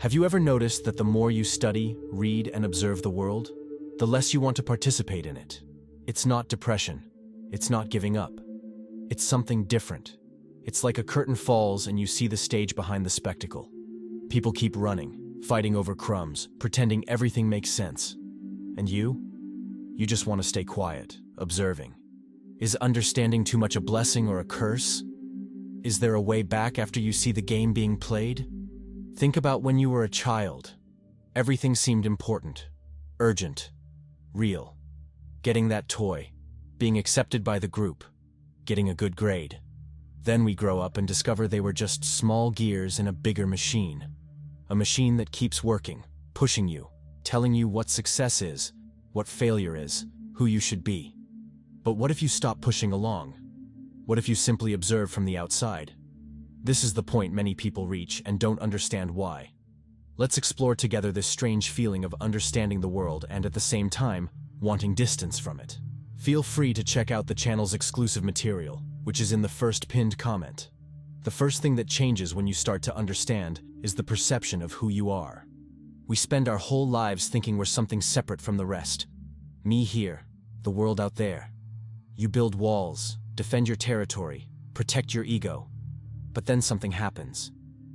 Have you ever noticed that the more you study, read, and observe the world, the less you want to participate in it? It's not depression. It's not giving up. It's something different. It's like a curtain falls and you see the stage behind the spectacle. People keep running, fighting over crumbs, pretending everything makes sense. And you? You just want to stay quiet, observing. Is understanding too much a blessing or a curse? Is there a way back after you see the game being played? Think about when you were a child. Everything seemed important, urgent, real. Getting that toy, being accepted by the group, getting a good grade. Then we grow up and discover they were just small gears in a bigger machine. A machine that keeps working, pushing you, telling you what success is, what failure is, who you should be. But what if you stop pushing along? What if you simply observe from the outside? This is the point many people reach and don't understand why. Let's explore together this strange feeling of understanding the world and at the same time, wanting distance from it. Feel free to check out the channel's exclusive material, which is in the first pinned comment. The first thing that changes when you start to understand is the perception of who you are. We spend our whole lives thinking we're something separate from the rest. Me here, the world out there. You build walls, defend your territory, protect your ego. But then something happens.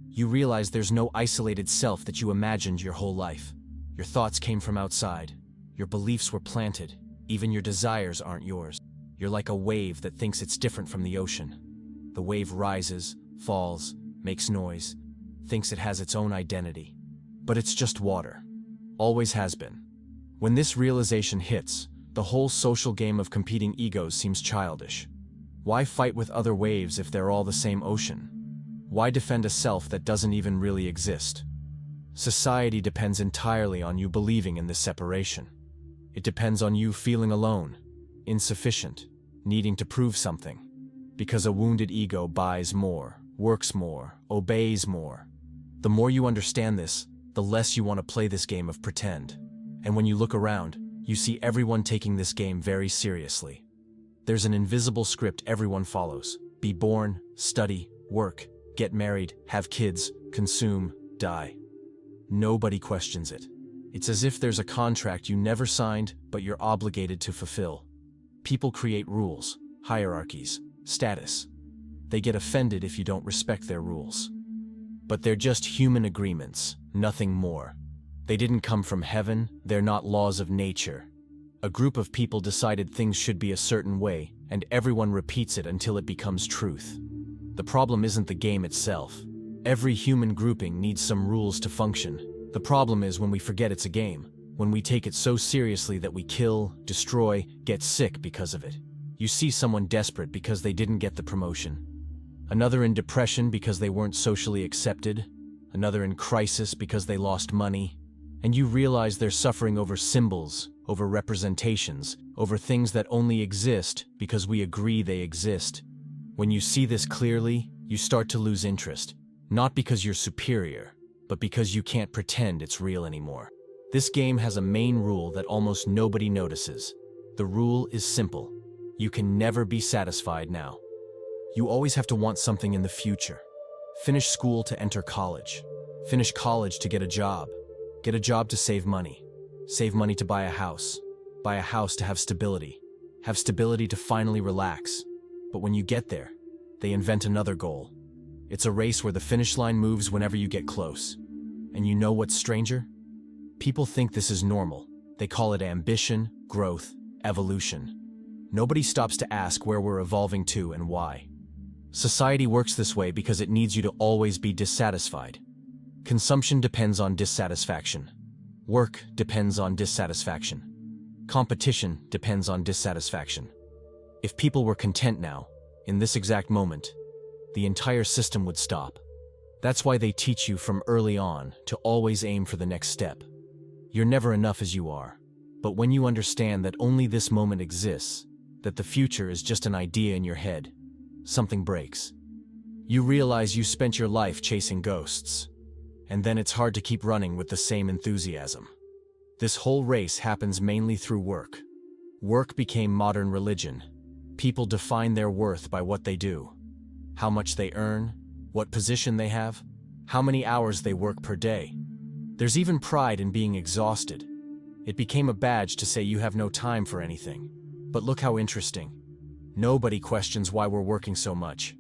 You realize there's no isolated self that you imagined your whole life. Your thoughts came from outside. Your beliefs were planted. Even your desires aren't yours. You're like a wave that thinks it's different from the ocean. The wave rises, falls, makes noise, thinks it has its own identity. But it's just water. Always has been. When this realization hits, the whole social game of competing egos seems childish. Why fight with other waves if they're all the same ocean? Why defend a self that doesn't even really exist? Society depends entirely on you believing in this separation. It depends on you feeling alone, insufficient, needing to prove something. Because a wounded ego buys more, works more, obeys more. The more you understand this, the less you want to play this game of pretend. And when you look around, you see everyone taking this game very seriously. There's an invisible script everyone follows. Be born, study, work, get married, have kids, consume, die. Nobody questions it. It's as if there's a contract you never signed, but you're obligated to fulfill. People create rules, hierarchies, status. They get offended if you don't respect their rules. But they're just human agreements, nothing more. They didn't come from heaven, they're not laws of nature. A group of people decided things should be a certain way, and everyone repeats it until it becomes truth. The problem isn't the game itself. Every human grouping needs some rules to function. The problem is when we forget it's a game, when we take it so seriously that we kill, destroy, get sick because of it. You see someone desperate because they didn't get the promotion. Another in depression because they weren't socially accepted. Another in crisis because they lost money. And you realize they're suffering over symbols, over representations, over things that only exist because we agree they exist. When you see this clearly, you start to lose interest. Not because you're superior, but because you can't pretend it's real anymore. This game has a main rule that almost nobody notices. The rule is simple. You can never be satisfied now. You always have to want something in the future. Finish school to enter college. Finish college to get a job. Get a job to save money to buy a house to have stability to finally relax. But when you get there, they invent another goal. It's a race where the finish line moves whenever you get close. And you know what's stranger? People think this is normal. They call it ambition, growth, evolution. Nobody stops to ask where we're evolving to and why. Society works this way because it needs you to always be dissatisfied. Consumption depends on dissatisfaction. Work depends on dissatisfaction. Competition depends on dissatisfaction. If people were content now, in this exact moment, the entire system would stop. That's why they teach you from early on to always aim for the next step. You're never enough as you are. But when you understand that only this moment exists, that the future is just an idea in your head, something breaks. You realize you spent your life chasing ghosts. And then it's hard to keep running with the same enthusiasm. This whole race happens mainly through work. Work became modern religion. People define their worth by what they do. How much they earn, what position they have, how many hours they work per day. There's even pride in being exhausted. It became a badge to say you have no time for anything. But look how interesting. Nobody questions why we're working so much.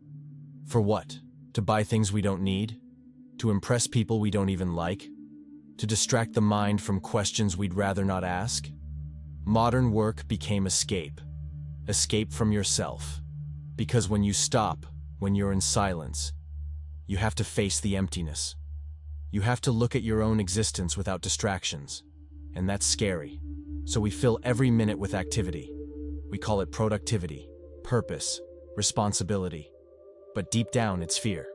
For what? To buy things we don't need? To impress people we don't even like? To distract the mind from questions we'd rather not ask? Modern work became escape. Escape from yourself. Because when you stop, when you're in silence, you have to face the emptiness. You have to look at your own existence without distractions. And that's scary. So we fill every minute with activity. We call it productivity, purpose, responsibility. But deep down, it's fear.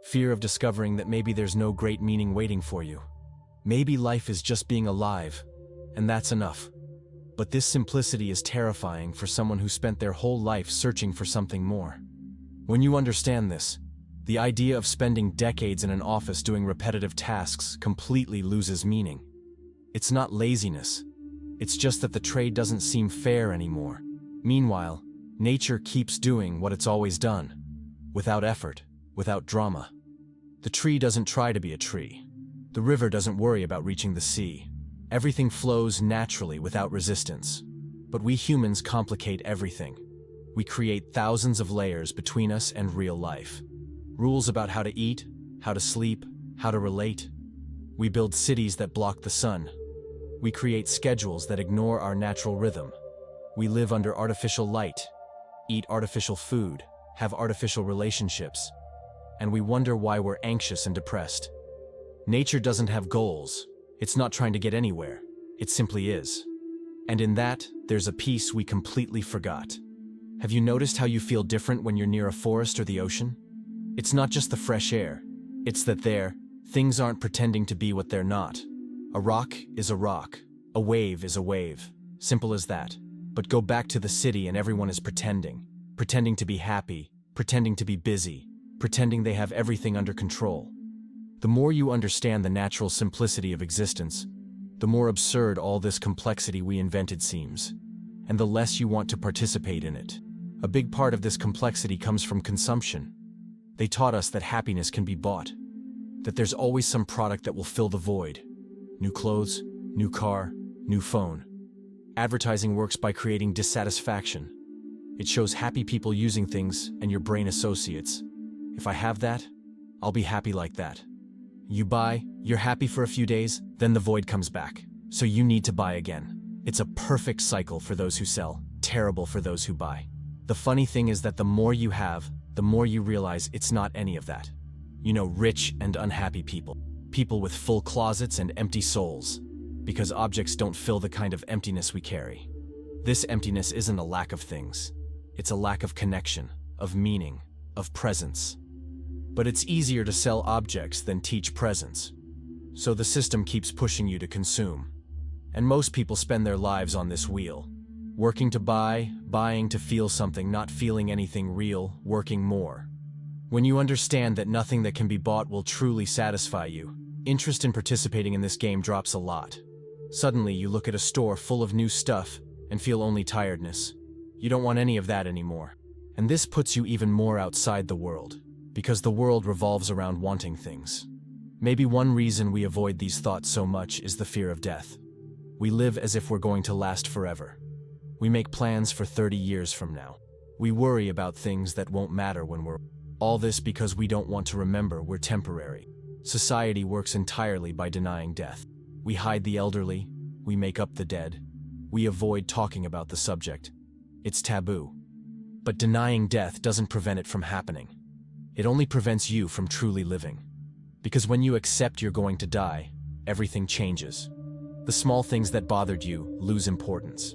Fear of discovering that maybe there's no great meaning waiting for you. Maybe life is just being alive, and that's enough. But this simplicity is terrifying for someone who spent their whole life searching for something more. When you understand this, the idea of spending decades in an office doing repetitive tasks completely loses meaning. It's not laziness. It's just that the trade doesn't seem fair anymore. Meanwhile, nature keeps doing what it's always done, without effort, without drama. The tree doesn't try to be a tree. The river doesn't worry about reaching the sea. Everything flows naturally without resistance. But we humans complicate everything. We create thousands of layers between us and real life. Rules about how to eat, how to sleep, how to relate. We build cities that block the sun. We create schedules that ignore our natural rhythm. We live under artificial light, eat artificial food, have artificial relationships, and we wonder why we're anxious and depressed. Nature doesn't have goals. It's not trying to get anywhere. It simply is. And in that, there's a piece we completely forgot. Have you noticed how you feel different when you're near a forest or the ocean? It's not just the fresh air. It's that things aren't pretending to be what they're not. A rock is a rock. A wave is a wave. Simple as that. But go back to the city and everyone is pretending. Pretending to be happy. Pretending to be busy. Pretending they have everything under control. The more you understand the natural simplicity of existence, the more absurd all this complexity we invented seems, and the less you want to participate in it. A big part of this complexity comes from consumption. They taught us that happiness can be bought, that there's always some product that will fill the void. New clothes, new car, new phone. Advertising works by creating dissatisfaction. It shows happy people using things, and your brain associates. If I have that, I'll be happy like that. You buy, you're happy for a few days, then the void comes back. So you need to buy again. It's a perfect cycle for those who sell, terrible for those who buy. The funny thing is that the more you have, the more you realize it's not any of that. You know, rich and unhappy people. People with full closets and empty souls. Because objects don't fill the kind of emptiness we carry. This emptiness isn't a lack of things. It's a lack of connection, of meaning, of presence. But it's easier to sell objects than teach presence. So the system keeps pushing you to consume. And most people spend their lives on this wheel. Working to buy, buying to feel something, not feeling anything real, working more. When you understand that nothing that can be bought will truly satisfy you, interest in participating in this game drops a lot. Suddenly you look at a store full of new stuff and feel only tiredness. You don't want any of that anymore. And this puts you even more outside the world. Because the world revolves around wanting things. Maybe one reason we avoid these thoughts so much is the fear of death. We live as if we're going to last forever. We make plans for 30 years from now. We worry about things that won't matter when we're... All this because we don't want to remember we're temporary. Society works entirely by denying death. We hide the elderly, we make up the dead. We avoid talking about the subject. It's taboo. But denying death doesn't prevent it from happening. It only prevents you from truly living. Because when you accept you're going to die, everything changes. The small things that bothered you lose importance.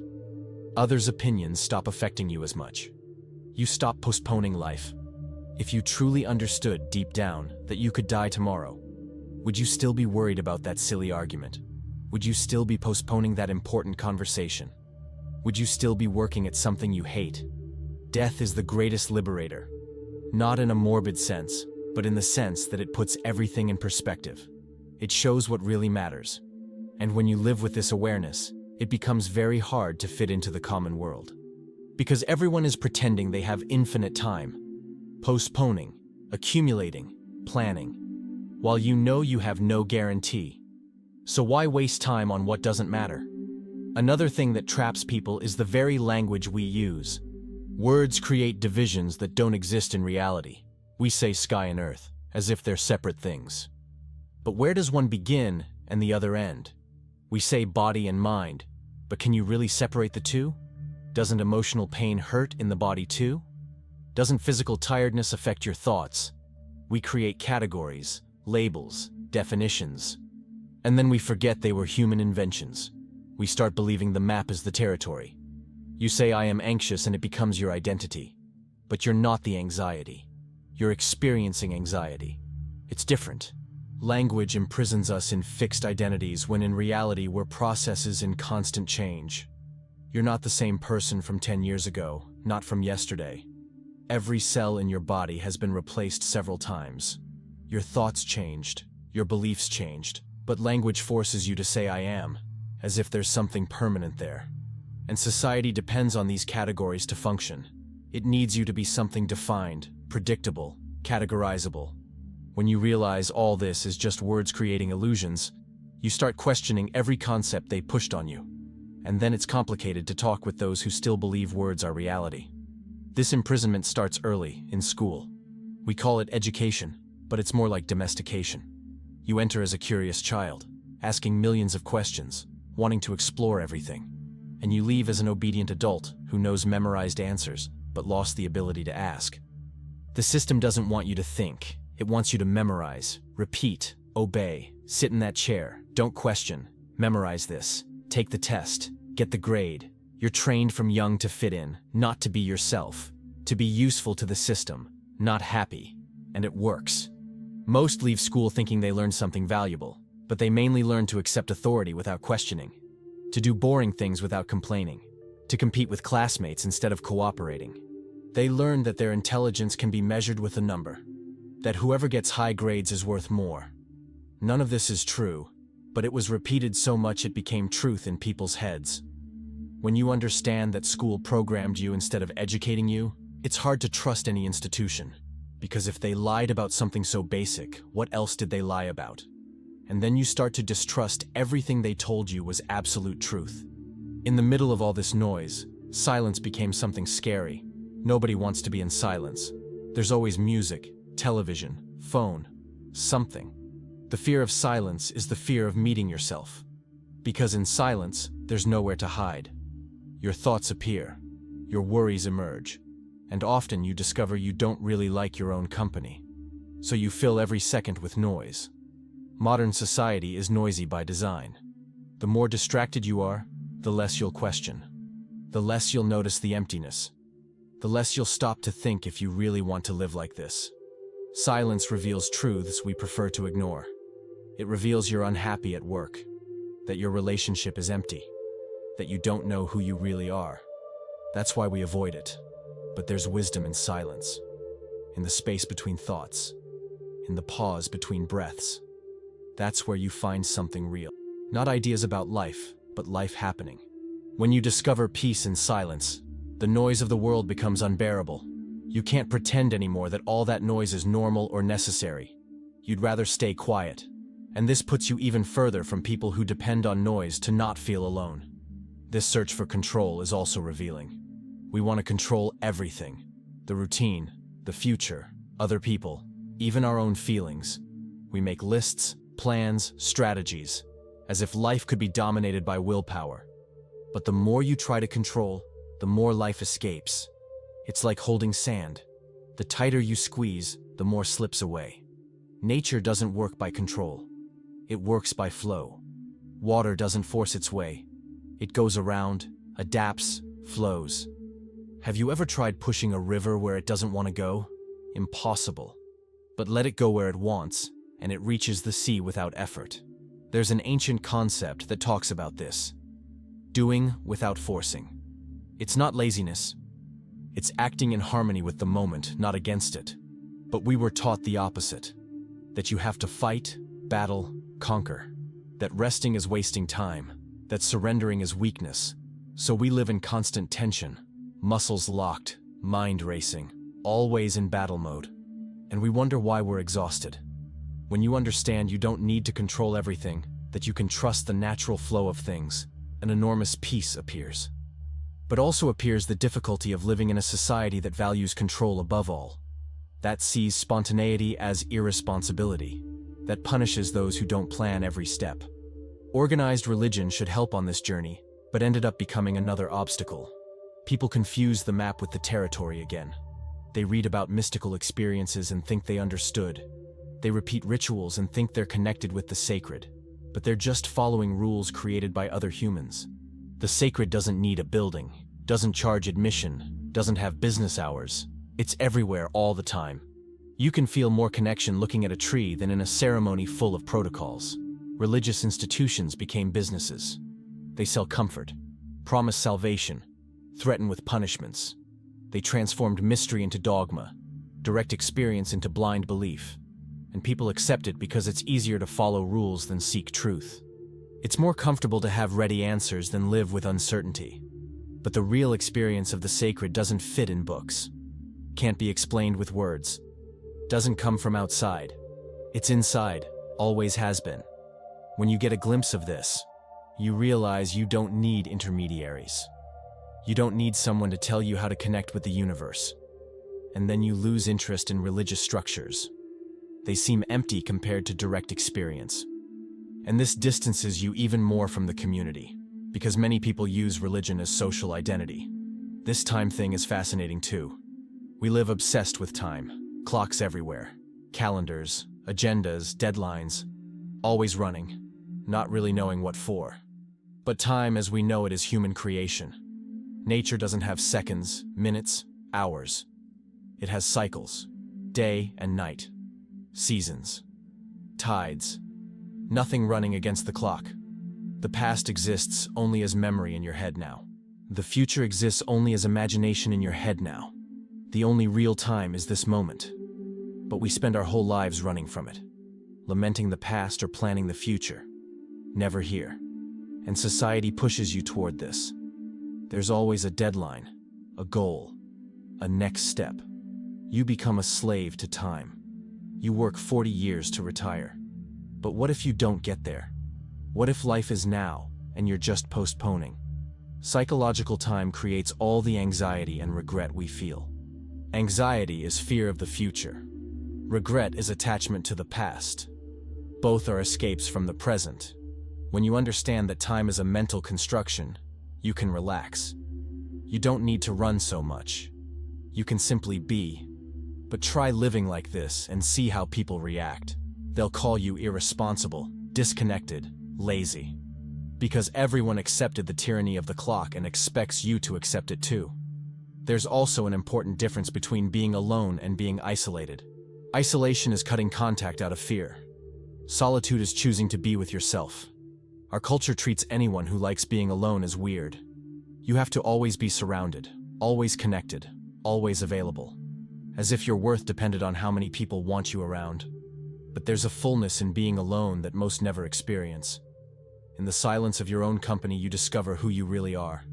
Others' opinions stop affecting you as much. You stop postponing life. If you truly understood deep down that you could die tomorrow, would you still be worried about that silly argument? Would you still be postponing that important conversation? Would you still be working at something you hate? Death is the greatest liberator. Not in a morbid sense, but in the sense that it puts everything in perspective. It shows what really matters. And when you live with this awareness, it becomes very hard to fit into the common world. Because everyone is pretending they have infinite time, postponing, accumulating, planning, while you know you have no guarantee. So why waste time on what doesn't matter? Another thing that traps people is the very language we use. Words create divisions that don't exist in reality. We say sky and earth, as if they're separate things. But where does one begin and the other end? We say body and mind, but can you really separate the two? Doesn't emotional pain hurt in the body too? Doesn't physical tiredness affect your thoughts? We create categories, labels, definitions, and then we forget they were human inventions. We start believing the map is the territory. You say I am anxious and it becomes your identity. But you're not the anxiety. You're experiencing anxiety. It's different. Language imprisons us in fixed identities when in reality we're processes in constant change. You're not the same person from 10 years ago, not from yesterday. Every cell in your body has been replaced several times. Your thoughts changed, your beliefs changed, but language forces you to say I am, as if there's something permanent there. And society depends on these categories to function. It needs you to be something defined, predictable, categorizable. When you realize all this is just words creating illusions, you start questioning every concept they pushed on you. And then it's complicated to talk with those who still believe words are reality. This imprisonment starts early, in school. We call it education, but it's more like domestication. You enter as a curious child, asking millions of questions, wanting to explore everything. And you leave as an obedient adult who knows memorized answers, but lost the ability to ask. The system doesn't want you to think. It wants you to memorize, repeat, obey, sit in that chair, don't question, memorize this, take the test, get the grade. You're trained from young to fit in, not to be yourself, to be useful to the system, not happy. And it works. Most leave school thinking they learned something valuable, but they mainly learn to accept authority without questioning, to do boring things without complaining, to compete with classmates instead of cooperating. They learn that their intelligence can be measured with a number, that whoever gets high grades is worth more. None of this is true, but it was repeated so much it became truth in people's heads. When you understand that school programmed you instead of educating you, it's hard to trust any institution. Because if they lied about something so basic, what else did they lie about? And then you start to distrust everything they told you was absolute truth. In the middle of all this noise, silence became something scary. Nobody wants to be in silence. There's always music, television, phone, something. The fear of silence is the fear of meeting yourself. Because in silence, there's nowhere to hide. Your thoughts appear, your worries emerge, and often you discover you don't really like your own company. So you fill every second with noise. Modern society is noisy by design. The more distracted you are, the less you'll question. The less you'll notice the emptiness. The less you'll stop to think if you really want to live like this. Silence reveals truths we prefer to ignore. It reveals you're unhappy at work, that your relationship is empty, that you don't know who you really are. That's why we avoid it. But there's wisdom in silence, in the space between thoughts, in the pause between breaths. That's where you find something real. Not ideas about life, but life happening. When you discover peace in silence, the noise of the world becomes unbearable. You can't pretend anymore that all that noise is normal or necessary. You'd rather stay quiet. And this puts you even further from people who depend on noise to not feel alone. This search for control is also revealing. We want to control everything. The routine, the future, other people, even our own feelings. We make lists, plans, strategies, as if life could be dominated by willpower. But the more you try to control, the more life escapes. It's like holding sand. The tighter you squeeze, the more slips away. Nature doesn't work by control. It works by flow. Water doesn't force its way. It goes around, adapts, flows. Have you ever tried pushing a river where it doesn't want to go? Impossible. But let it go where it wants, and it reaches the sea without effort. There's an ancient concept that talks about this. Doing without forcing. It's not laziness. It's acting in harmony with the moment, not against it. But we were taught the opposite. That you have to fight, battle, conquer. That resting is wasting time. That surrendering is weakness. So we live in constant tension. Muscles locked, mind racing, always in battle mode. And we wonder why we're exhausted. When you understand you don't need to control everything, that you can trust the natural flow of things, an enormous peace appears. But also appears the difficulty of living in a society that values control above all, that sees spontaneity as irresponsibility, that punishes those who don't plan every step. Organized religion should help on this journey, but ended up becoming another obstacle. People confuse the map with the territory again. They read about mystical experiences and think they understood. They repeat rituals and think they're connected with the sacred, but they're just following rules created by other humans. The sacred doesn't need a building, doesn't charge admission, doesn't have business hours. It's everywhere all the time. You can feel more connection looking at a tree than in a ceremony full of protocols. Religious institutions became businesses. They sell comfort, promise salvation, threaten with punishments. They transformed mystery into dogma, direct experience into blind belief. And people accept it because it's easier to follow rules than seek truth. It's more comfortable to have ready answers than live with uncertainty. But the real experience of the sacred doesn't fit in books. Can't be explained with words. Doesn't come from outside. It's inside, always has been. When you get a glimpse of this, you realize you don't need intermediaries. You don't need someone to tell you how to connect with the universe. And then you lose interest in religious structures. They seem empty compared to direct experience. And this distances you even more from the community, because many people use religion as social identity. This time thing is fascinating too. We live obsessed with time, clocks everywhere, calendars, agendas, deadlines, always running, not really knowing what for. But time as we know it is human creation. Nature doesn't have seconds, minutes, hours. It has cycles, day and night, seasons, tides, nothing running against the clock. The past exists only as memory in your head now. The future exists only as imagination in your head now. The only real time is this moment. But we spend our whole lives running from it, lamenting the past or planning the future. Never here. And society pushes you toward this. There's always a deadline, a goal, a next step. You become a slave to time. You work 40 years to retire. But what if you don't get there? What if life is now, and you're just postponing? Psychological time creates all the anxiety and regret we feel. Anxiety is fear of the future. Regret is attachment to the past. Both are escapes from the present. When you understand that time is a mental construction, you can relax. You don't need to run so much. You can simply be. But try living like this and see how people react. They'll call you irresponsible, disconnected, lazy. Because everyone accepted the tyranny of the clock and expects you to accept it too. There's also an important difference between being alone and being isolated. Isolation is cutting contact out of fear. Solitude is choosing to be with yourself. Our culture treats anyone who likes being alone as weird. You have to always be surrounded, always connected, always available. As if your worth depended on how many people want you around. But there's a fullness in being alone that most never experience. In the silence of your own company, you discover who you really are.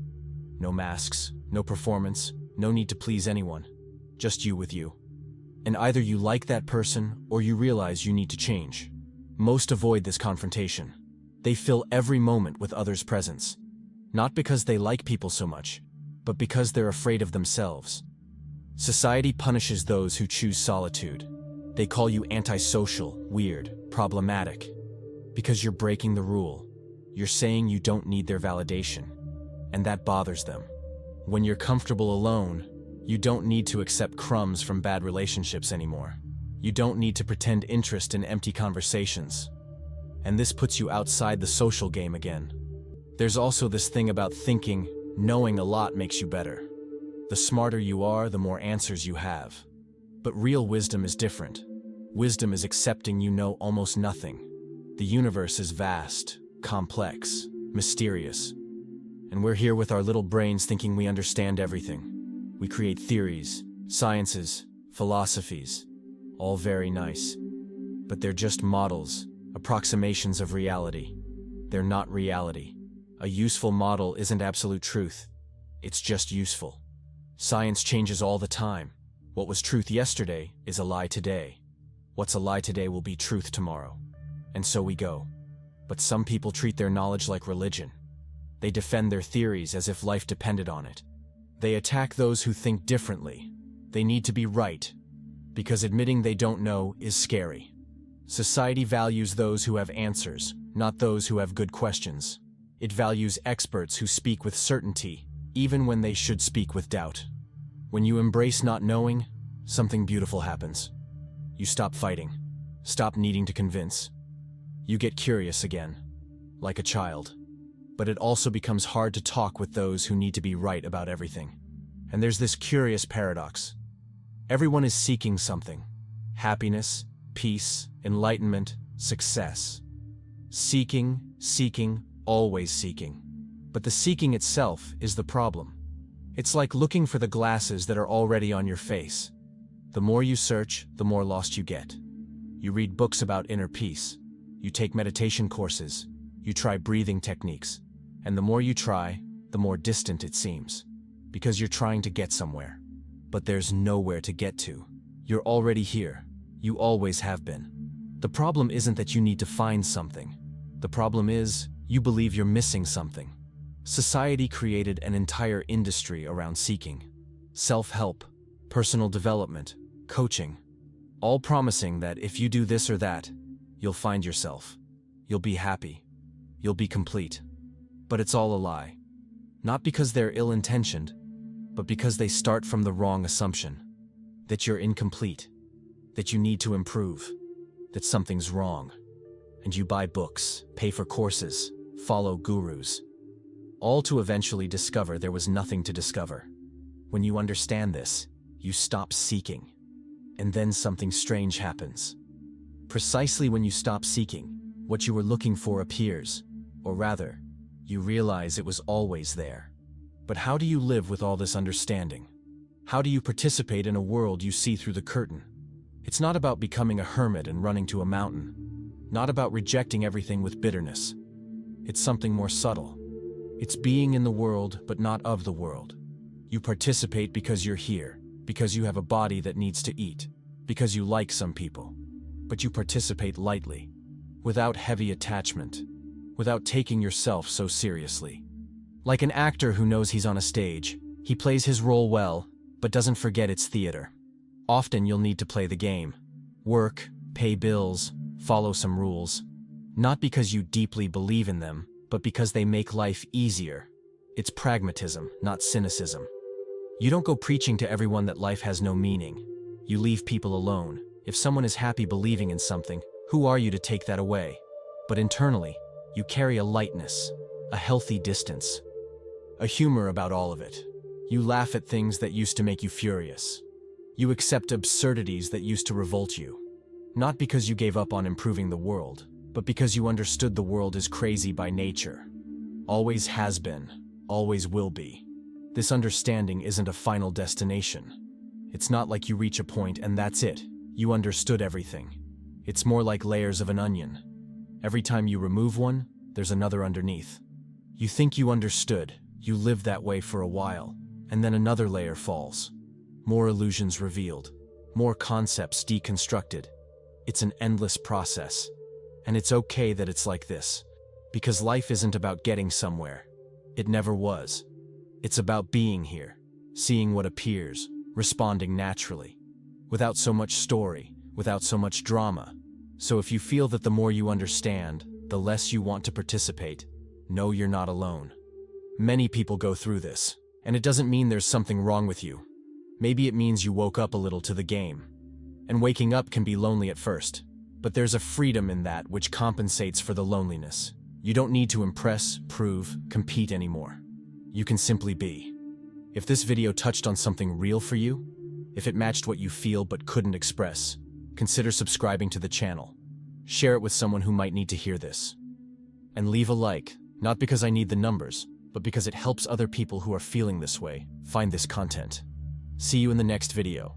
No masks, no performance, no need to please anyone. Just you with you. And either you like that person or you realize you need to change. Most avoid this confrontation. They fill every moment with others' presence. Not because they like people so much, but because they're afraid of themselves. Society punishes those who choose solitude. They call you antisocial, weird, problematic. Because you're breaking the rule. You're saying you don't need their validation. And that bothers them. When you're comfortable alone, you don't need to accept crumbs from bad relationships anymore. You don't need to pretend interest in empty conversations. And this puts you outside the social game again. There's also this thing about thinking, knowing a lot makes you better. The smarter you are, the more answers you have. But real wisdom is different. Wisdom is accepting you know almost nothing. The universe is vast, complex, mysterious. And we're here with our little brains thinking we understand everything. We create theories, sciences, philosophies, all very nice. But they're just models, approximations of reality. They're not reality. A useful model isn't absolute truth. It's just useful. Science changes all the time. What was truth yesterday is a lie today. What's a lie today will be truth tomorrow. And so we go. But some people treat their knowledge like religion. They defend their theories as if life depended on it. They attack those who think differently. They need to be right, because admitting they don't know is scary. Society values those who have answers, not those who have good questions. It values experts who speak with certainty, even when they should speak with doubt. When you embrace not knowing, something beautiful happens. You stop fighting, stop needing to convince. You get curious again, like a child. But it also becomes hard to talk with those who need to be right about everything. And there's this curious paradox. Everyone is seeking something: happiness, peace, enlightenment, success. Seeking, always seeking. But the seeking itself is the problem. It's like looking for the glasses that are already on your face. The more you search, the more lost you get. You read books about inner peace. You take meditation courses. You try breathing techniques. And the more you try, the more distant it seems. Because you're trying to get somewhere. But there's nowhere to get to. You're already here. You always have been. The problem isn't that you need to find something. The problem is, you believe you're missing something. Society created an entire industry around seeking. Self-help, personal development, coaching. All promising that if you do this or that, you'll find yourself. You'll be happy. You'll be complete. But it's all a lie. Not because they're ill-intentioned, but because they start from the wrong assumption. That you're incomplete. That you need to improve. That something's wrong. And you buy books, pay for courses, follow gurus. All to eventually discover there was nothing to discover. When you understand this, you stop seeking. And then something strange happens. Precisely when you stop seeking, what you were looking for appears. Or rather, you realize it was always there. But how do you live with all this understanding? How do you participate in a world you see through the curtain? It's not about becoming a hermit and running to a mountain. Not about rejecting everything with bitterness. It's something more subtle. It's being in the world, but not of the world. You participate because you're here, because you have a body that needs to eat, because you like some people. But you participate lightly, without heavy attachment, without taking yourself so seriously. Like an actor who knows he's on a stage, he plays his role well, but doesn't forget it's theater. Often you'll need to play the game. Work, pay bills, follow some rules. Not because you deeply believe in them, but because they make life easier. It's pragmatism, not cynicism. You don't go preaching to everyone that life has no meaning. You leave people alone. If someone is happy believing in something, who are you to take that away? But internally, you carry a lightness, a healthy distance, a humor about all of it. You laugh at things that used to make you furious. You accept absurdities that used to revolt you. Not because you gave up on improving the world, but because you understood the world is crazy by nature. Always has been, always will be. This understanding isn't a final destination. It's not like you reach a point and that's it. You understood everything. It's more like layers of an onion. Every time you remove one, there's another underneath. You think you understood, you live that way for a while, and then another layer falls. More illusions revealed, more concepts deconstructed. It's an endless process. And it's okay that it's like this, because life isn't about getting somewhere. It never was. It's about being here, seeing what appears, responding naturally, without so much story, without so much drama. So if you feel that the more you understand, the less you want to participate, know you're not alone. Many people go through this, and it doesn't mean there's something wrong with you. Maybe it means you woke up a little to the game. And waking up can be lonely at first. But there's a freedom in that which compensates for the loneliness. You don't need to impress, prove, compete anymore. You can simply be. If this video touched on something real for you, if it matched what you feel but couldn't express, consider subscribing to the channel. Share it with someone who might need to hear this. And leave a like, not because I need the numbers, but because it helps other people who are feeling this way find this content. See you in the next video.